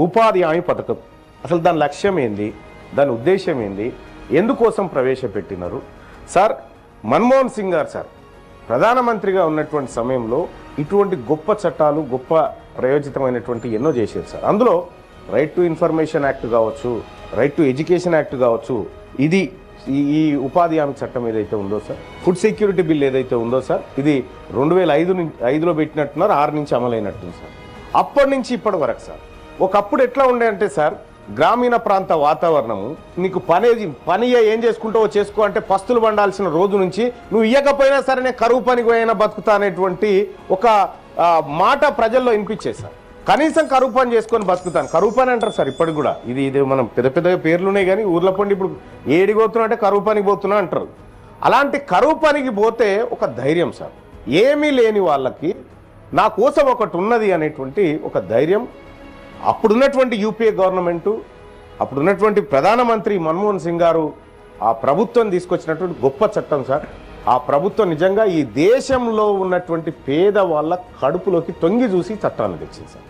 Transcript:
ఉపాధి హామీ పథకం అసలు దాని లక్ష్యం ఏంది, దాని ఉద్దేశం ఏంది, ఎందుకోసం ప్రవేశపెట్టినారు? సార్ మన్మోహన్ సింగ్ గారు సార్ ప్రధానమంత్రిగా ఉన్నటువంటి సమయంలో ఇటువంటి గొప్ప చట్టాలు, గొప్ప ప్రయోజితమైనటువంటి ఎన్నో చేశారు సార్. అందులో రైట్ టు ఇన్ఫర్మేషన్ యాక్ట్ కావచ్చు, రైట్ టు ఎడ్యుకేషన్ యాక్ట్ కావచ్చు, ఇది ఈ ఉపాధి హామీ చట్టం ఏదైతే ఉందో సార్, ఫుడ్ సెక్యూరిటీ బిల్ ఏదైతే ఉందో సార్, ఇది 2005లో పెట్టినట్టున్నారు, 6 నుంచి అమలైనట్టుంది సార్. అప్పటి నుంచి ఇప్పటి వరకు సార్ ఒకప్పుడు ఎట్లా ఉండే అంటే సార్, గ్రామీణ ప్రాంత వాతావరణము, నీకు పని ఏం చేసుకుంటావో చేసుకో అంటే పస్తులు పండాల్సిన రోజు నుంచి నువ్వు ఇయ్యకపోయినా సరే నేను కరువు పనికి పోయినా బతుకుతా అనేటువంటి ఒక మాట ప్రజల్లో వినిపించేది సార్. కనీసం కరువు పని చేసుకొని బతుకుతాను, కరువు పని అంటారు సార్ ఇప్పటికి కూడా. ఇది మనం పెద్ద పేర్లున్నాయి కానీ ఊర్ల పండి ఇప్పుడు ఏడికి పోతున్నా అంటే కరువు పనికి పోతున్నా అంటారు. అలాంటి కరువు పనికి పోతే ఒక ధైర్యం సార్, ఏమీ లేని వాళ్ళకి నా కోసం ఒకటి ఉన్నది అనేటువంటి ఒక ధైర్యం అప్పుడున్నటువంటి యూపీఏ గవర్నమెంటు, అప్పుడున్నటువంటి ప్రధానమంత్రి మన్మోహన్ సింగ్ గారు ఆ ప్రభుత్వం తీసుకొచ్చినటువంటి గొప్ప చట్టం సార్. ఆ ప్రభుత్వం నిజంగా ఈ దేశంలో ఉన్నటువంటి పేదవాళ్ళ కడుపులోకి తొంగి చూసి చట్టాన్ని తెచ్చింది సార్.